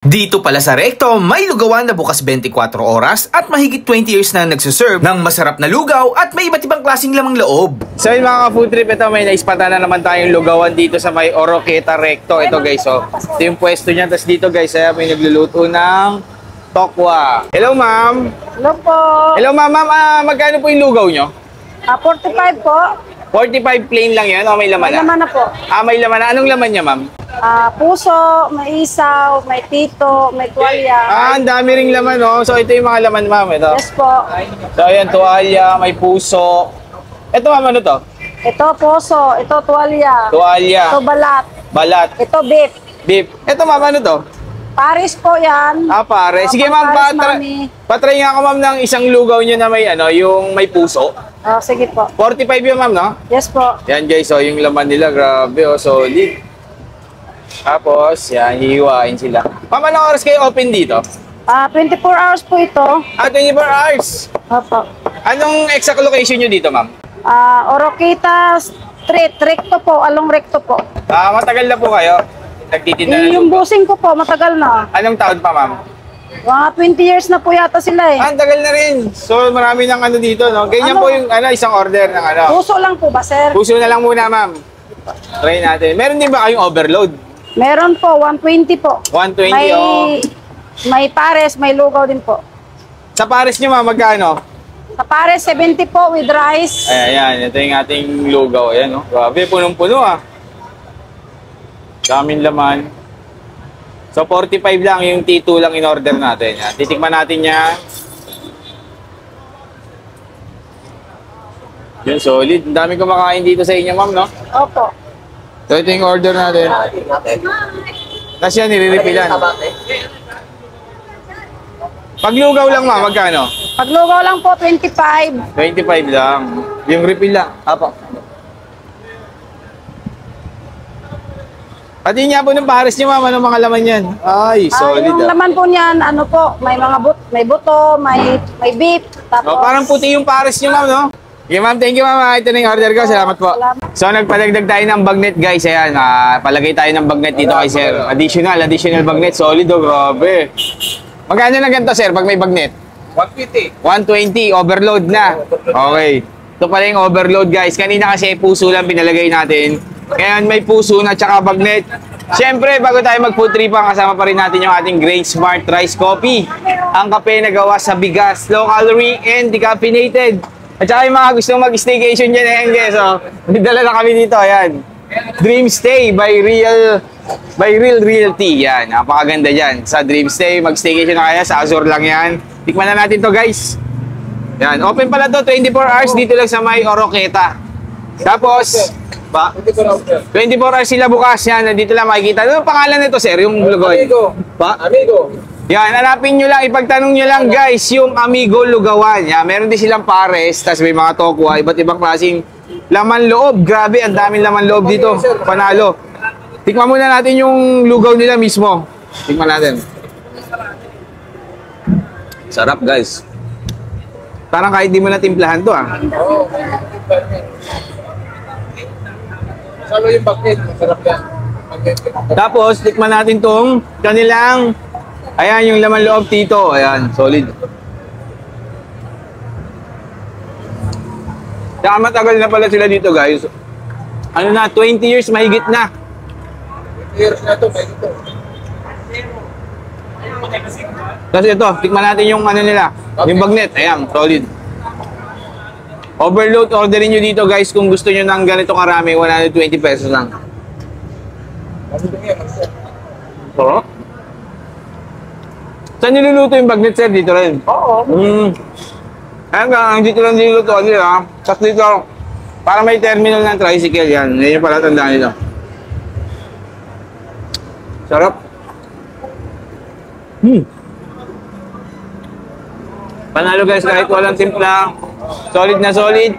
Dito pala sa Recto, may lugawan na bukas 24 oras at mahigit 20 years na nagsuserve ng masarap na lugaw at may iba't ibang klaseng lamang loob. So yun mga ka-food trip, ito may naispata na naman tayong lugawan dito sa may Oroqueta Recto. Ito guys, so ito yung pwesto niya. Tapos dito guys, may nagluluto ng tokwa. Hello ma'am. Hello po. Hello ma'am, magkano po yung lugaw nyo? 45 po. 45 plain lang yan o may laman May na? laman na po. May laman na. Anong laman niya ma'am? Puso, may isaw, may tito, may tuwalya. Ang dami ring laman oh. So ito yung mga laman ma'am. Ito. Yes po. So ayan, tuwalya, may puso. Ito ma'am, ano to? Ito puso, ito tuwalya. Tuwalya. Ito balat. Balat. Ito beef. Beef. Ito ma'am, ano to? Paris po yan. Pare. Sige ma'am, patry nga ako ma'am ng isang lugaw nyo na may yung may puso. Sige po. 45 yun ma'am, no? Yes po. Yan guys, so yung laman nila, grabe oh, solid. Tapos, yan, hihiwain sila. Ma'am, anong oras kayo open dito? 24 hours po ito. 24 hours. Opo. Anong exact location nyo dito ma'am? Oroqueta Street, Recto po, Along Recto po. Matagal na po kayo? Nagtitinda na Yung lugaw? busing ko po, matagal na. Anong taon pa ma'am? Mga 20 years na po yata sila eh. Ang tagal na rin. So marami ng dito, no? Ganyan po yung isang order ng Puso lang po ba, sir? Puso na lang muna ma'am. Try natin. Meron din ba kayong overload? Meron po, 120 po. 120 May pares, may lugaw din po. Sa pares nyo ma'am, magkano? Sa pares, 70 po with rice. Ayan, ito yung ating lugaw. Ayan, no? Grabe, punong-puno Daming laman. So, 45 lang yung T2 lang in order natin. Yan. Titikman natin yan. Yun, solid. Ang dami kumakain dito sa inyo, ma'am, no? Opo. So, ito yung order natin. Tapos yan, nililipilan. Pag lugaw lang, ma'am, magkano? Pag lugaw lang po, 25. 25 lang. Yung refill lang. Apo. Pati niya po ng pares niyo, ma'am. Anong mga laman yan? Ay, solid. Yung laman po niyan, may mga may buto, may beef. Tapos, Parang puti yung pares niyo, ma'am, no? Okay, ma'am. Thank you, ma'am. Ito na yung order ko. Salamat po. So, nagpadagdag tayo ng bagnet, guys. Ayan, palagay tayo ng bagnet dito kay sir. Additional bagnet. Solid, oh. Grabe. Magkano na ganito, sir, pag may bagnet? 120. 120. Overload na. Okay. Ito pala yung overload, guys. Kanina kasi puso lang pinalagay natin. Ngayon may puso na tsaka bagnet. Siyempre, bago tayo mag-food tripan, kasama pa rin natin yung ating Grain Smart Rice Coffee. Ang kape na gawa sa bigas, low calorie and decaffeinated. At saka yung mga gustong mag-staycation dyan, guys. So, dala na kami dito, ayan. Dream Stay by Real Realty. Yan, napakaganda dyan. Sa Dream Stay, mag-staycation na kaya. Sa Azure lang yan. Tikman na natin to, guys. Yan, open pala to 24 hours dito lang sa may Oroqueta. Tapos, 24 hours sila bukas yan. Nandito lang makikita. Ano pangalan nito, sir? Yung lugaw. Amigo. Yan, hanapin nyo lang. Ipagtanong nyo lang, guys, yung Amigo Lugawan. Yan, meron din silang pares. Tapos may mga tokwa. Iba't ibang klaseng laman loob. Grabe, ang daming laman loob dito. Panalo. Tikman muna natin yung lugaw nila mismo. Tikman natin. Sarap, guys. Parang kahit di mo na timplahan to, Salo yung bagnet, masarap yan. Tapos, tikman natin tong kanilang, ayan, yung laman loob dito. Ayan, solid. Saka matagal na pala sila dito, guys. Ano na, 20 years mahigit na. 20 years na to, may ito. Tapos ito, tikman natin yung nila, yung bagnet. Ayan, solid. Overload, orderin nyo dito, guys, kung gusto nyo ng ganito karami, 120 pesos lang. Oo. Saan niluluto yung bagnet, sir? Dito rin? Oo. Ayan nga, dito lang niluluto nila. Tapos dito, parang may terminal ng tricycle yan. Yan yung pala tandaan nito. Sarap. Panalo, guys, kahit walang timpla. Solid na solid.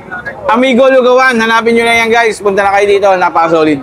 Amigo Lugawan, hanapin nyo na yan, guys. Punta na kayo dito, napaka-solid.